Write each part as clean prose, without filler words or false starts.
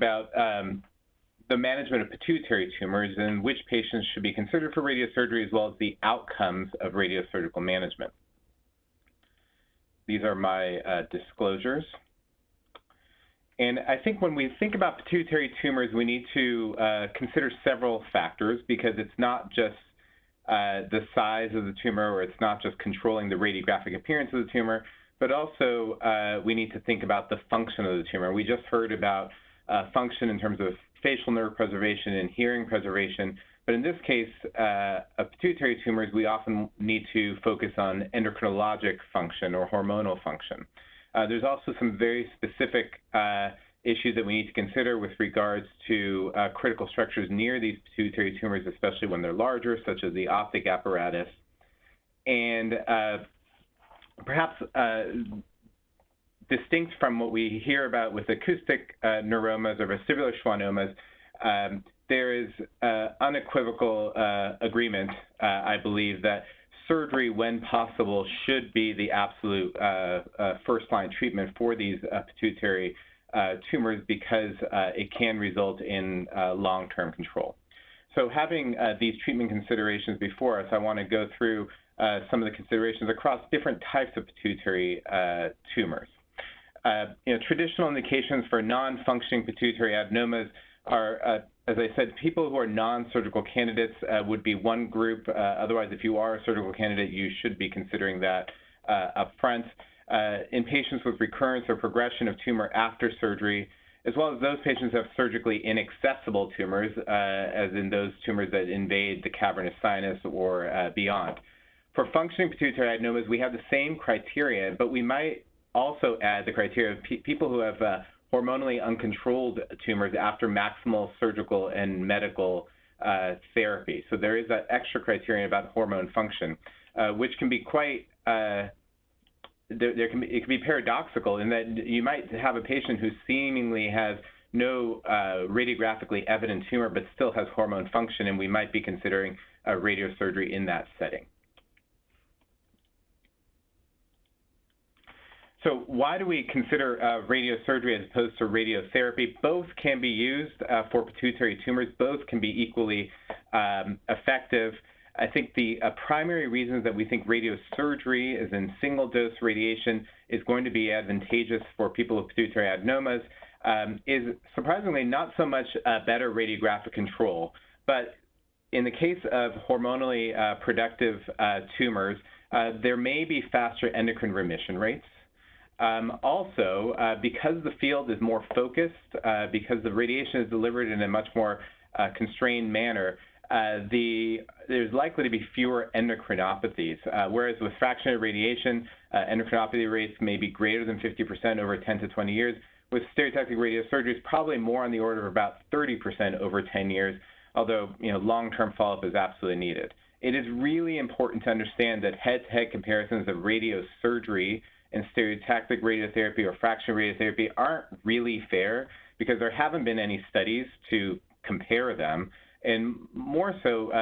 about the management of pituitary tumors and which patients should be considered for radiosurgery, as well as the outcomes of radiosurgical management. These are my disclosures. And I think when we think about pituitary tumors, we need to consider several factors, because it's not just the size of the tumor, or it's not just controlling the radiographic appearance of the tumor, but also we need to think about the function of the tumor. We just heard about function in terms of facial nerve preservation and hearing preservation, but in this case, of pituitary tumors, we often need to focus on endocrinologic function or hormonal function. There's also some very specific issues that we need to consider with regards to critical structures near these pituitary tumors, especially when they're larger, such as the optic apparatus. And perhaps distinct from what we hear about with acoustic neuromas or vestibular schwannomas, there is unequivocal agreement, I believe, that surgery, when possible, should be the absolute first-line treatment for these pituitary tumors, because it can result in long-term control. So having these treatment considerations before us, I want to go through some of the considerations across different types of pituitary tumors. Traditional indications for non-functioning pituitary adenomas are, as I said, people who are non-surgical candidates would be one group. Otherwise, if you are a surgical candidate, you should be considering that up front. In patients with recurrence or progression of tumor after surgery, as well as those patients who have surgically inaccessible tumors, as in those tumors that invade the cavernous sinus or beyond. For functioning pituitary adenomas, we have the same criteria, but we might also add the criteria of people who have hormonally uncontrolled tumors after maximal surgical and medical therapy. So there is that extra criterion about hormone function, which can be quite, it can be paradoxical in that you might have a patient who seemingly has no radiographically evident tumor but still has hormone function, and we might be considering radiosurgery in that setting. So why do we consider radiosurgery as opposed to radiotherapy? Both can be used for pituitary tumors. Both can be equally effective. I think the primary reasons that we think radiosurgery, as in single-dose radiation, is going to be advantageous for people with pituitary adenomas is surprisingly not so much better radiographic control, but in the case of hormonally productive tumors, there may be faster endocrine remission rates. Also, because the field is more focused, because the radiation is delivered in a much more constrained manner, there's likely to be fewer endocrinopathies, whereas with fractionated radiation, endocrinopathy rates may be greater than 50% over 10 to 20 years. With stereotactic radiosurgery, it's probably more on the order of about 30% over 10 years, although long-term follow-up is absolutely needed. It is really important to understand that head-to-head comparisons of radiosurgery and stereotactic radiotherapy or fractional radiotherapy aren't really fair, because there haven't been any studies to compare them, and more so,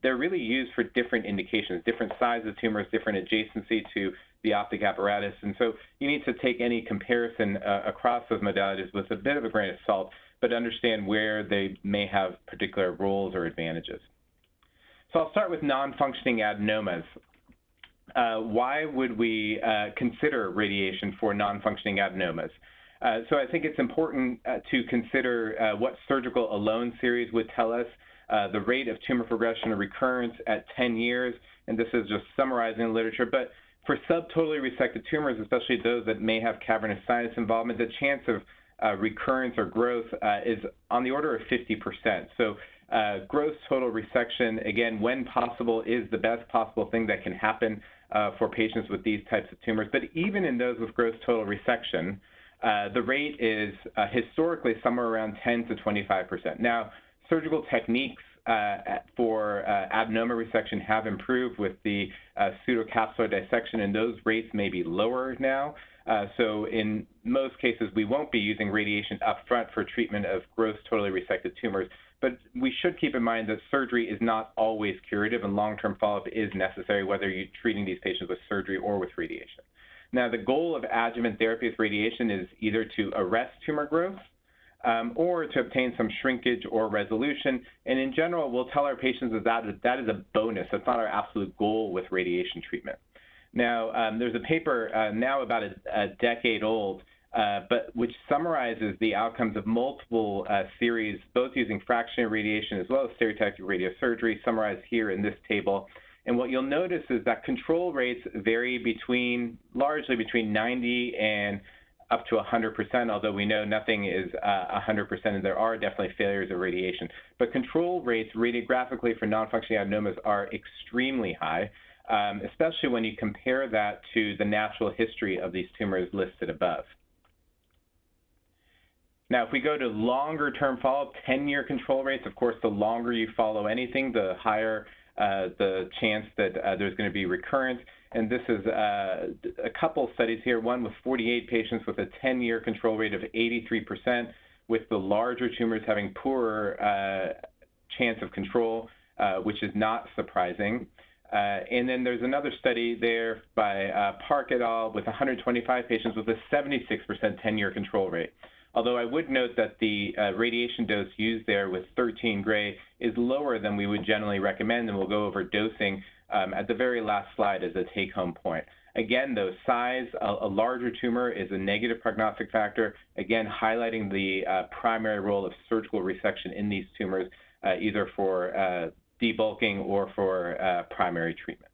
they're really used for different indications, different sizes of tumors, different adjacency to the optic apparatus, and so you need to take any comparison across those modalities with a bit of a grain of salt, but understand where they may have particular roles or advantages. So I'll start with non-functioning adenomas. Why would we consider radiation for non-functioning adenomas? So I think it's important to consider what surgical alone series would tell us, the rate of tumor progression or recurrence at 10 years, and this is just summarizing the literature, but for subtotally resected tumors, especially those that may have cavernous sinus involvement, the chance of recurrence or growth is on the order of 50%. So gross total resection, again, when possible, is the best possible thing that can happen for patients with these types of tumors. But even in those with gross total resection, the rate is historically somewhere around 10 to 25%. Now, surgical techniques for adenoma resection have improved with the pseudocapsular dissection, and those rates may be lower now. So in most cases, we won't be using radiation upfront for treatment of gross totally resected tumors. But we should keep in mind that surgery is not always curative, and long-term follow-up is necessary, whether you're treating these patients with surgery or with radiation. Now, the goal of adjuvant therapy with radiation is either to arrest tumor growth or to obtain some shrinkage or resolution. And in general, we'll tell our patients that is a bonus. That's not our absolute goal with radiation treatment. Now, there's a paper now about a decade old, but which summarizes the outcomes of multiple series, both using fractionated radiation as well as stereotactic radiosurgery, summarized here in this table. And what you'll notice is that control rates vary largely between 90 and up to 100%, although we know nothing is 100%, and there are definitely failures of radiation. But control rates radiographically for non-functioning adenomas are extremely high, especially when you compare that to the natural history of these tumors listed above. Now, if we go to longer-term follow-up, 10-year control rates, of course, the longer you follow anything, the higher the chance that there's going to be recurrence. And this is a couple studies here, one with 48 patients with a 10-year control rate of 83%, with the larger tumors having poorer chance of control, which is not surprising. And then there's another study there by Park et al. With 125 patients with a 76% 10-year control rate. Although I would note that the radiation dose used there with 13 gray is lower than we would generally recommend, and we'll go over dosing at the very last slide as a take-home point. Again, though, size, a larger tumor is a negative prognostic factor, again, highlighting the primary role of surgical resection in these tumors, either for debulking or for primary treatment.